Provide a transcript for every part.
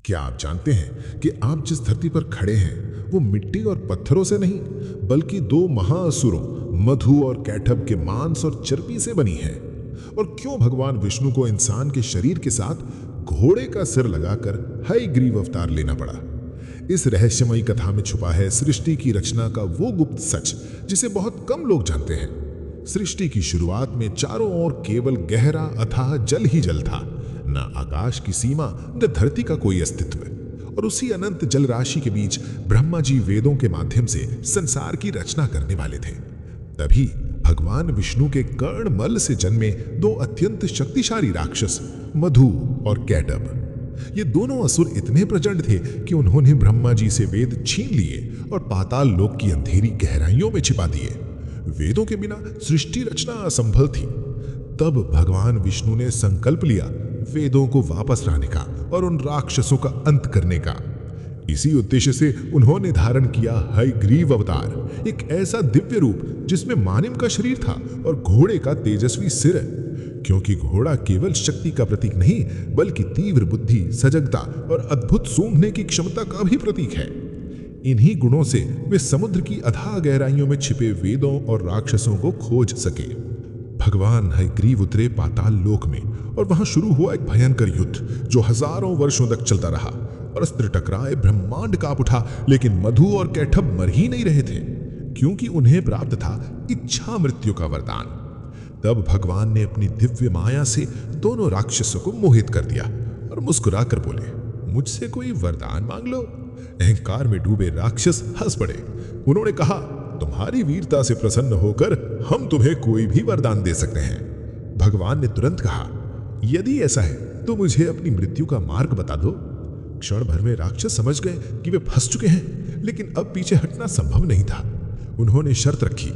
क्या आप जानते हैं कि आप जिस धरती पर खड़े हैं वो मिट्टी और पत्थरों से नहीं बल्कि दो महाअसुरों मधु और कैटभ के मांस और चर्बी से बनी है? और क्यों भगवान विष्णु को इंसान के शरीर के साथ घोड़े का सिर लगाकर हयग्रीव अवतार लेना पड़ा? इस रहस्यमयी कथा में छुपा है सृष्टि की रचना का वो गुप्त सच जिसे बहुत कम लोग जानते हैं। सृष्टि की शुरुआत में चारों ओर केवल गहरा अथाह जल ही जल था, न आकाश की सीमा न धरती का कोई अस्तित्व। और उसी अनंत जल राशि के बीच ब्रह्मा जी वेदों के माध्यम से संसार की रचना करने वाले थे। तभी भगवान विष्णु के कर्णमल से जन्मे दो अत्यंत शक्तिशाली राक्षस मधु और कैटभ। ये दोनों असुर इतने प्रचंड थे कि उन्होंने ब्रह्मा जी से वेद छीन लिए और पाताल लोक की अंधेरी गहराइयों में छिपा दिए। वेदों के बिना सृष्टि रचना असंभव थी। तब भगवान विष्णु ने संकल्प लिया वेदों को वापस लाने का और उन राक्षसों का अंत करने का। इसी उद्देश्य से उन्होंने धारण किया हयग्रीव अवतार, एक ऐसा दिव्य रूप जिसमें मानव का शरीर था और घोड़े का तेजस्वी सिर। क्योंकि घोड़ा केवल शक्ति का प्रतीक नहीं बल्कि तीव्र बुद्धि, सजगता और अद्भुत सूंघने की क्षमता का भी प्रतीक है। इन्हीं गुणों से वे समुद्र की अथाह गहराइयों में छिपे वेदों और राक्षसों को खोज सके। भगवान हयग्रीव उतरे पाताल लोक में और वहां शुरू हुआ एक भयंकर युद्ध जो हजारों वर्षों तक चलता रहा। अस्त्र टकराए, ब्रह्मांड कांप उठा, लेकिन मधु और कैटभ मर ही नहीं रहे थे क्योंकि उन्हें प्राप्त था इच्छा मृत्यु का वरदान। तब भगवान ने अपनी दिव्य माया से दोनों राक्षसों को मोहित कर दिया और मुस्कुराकर बोले, मुझसे कोई वरदान मांग लो। अहंकार में डूबे राक्षस हंस पड़े। उन्होंने कहा, तुम्हारी वीरता से प्रसन्न होकर हम तुम्हें कोई भी वरदान दे सकते हैं। भगवान ने तुरंत कहा, यदि ऐसा है तो मुझे अपनी मृत्यु का मार्ग बता दो। क्षण भर में राक्षस समझ गए कि वे फंस चुके हैं, लेकिन अब पीछे हटना संभव नहीं था। उन्होंने शर्त रखी,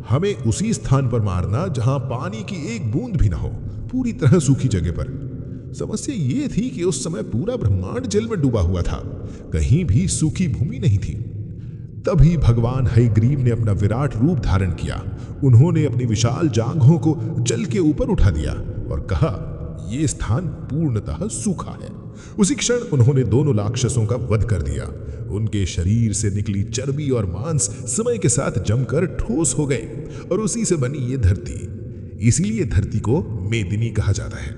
हमें उसी स्थान पर मारना जहां पानी की एक बूंद भी ना हो, पूरी तरह सूखी जगह पर। समस्या ये थी कि उस समय पूरा ब्रह्मांड जल में डूबा हुआ था, कहीं भी सूखी भूमि नहीं थी। तभी भगवान हयग्रीव ने अपना विराट रूप धारण किया। उन्होंने अपनी विशाल जांघों को जल के ऊपर उठा दिया और कहा, यह स्थान पूर्णतः सूखा है। उसी क्षण उन्होंने दोनों राक्षसों का वध कर दिया। उनके शरीर से निकली चर्बी और मांस समय के साथ जमकर ठोस हो गए और उसी से बनी ये धरती। इसीलिए धरती को मेदिनी कहा जाता है।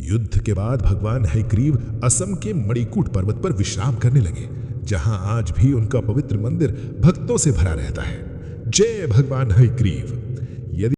युद्ध के बाद भगवान हयग्रीव असम के मणिकूट पर्वत पर विश्राम करने लगे, जहां आज भी उनका पवित्र मंदिर भक्तों से भरा रहता है। जय भगवान हयग्रीव।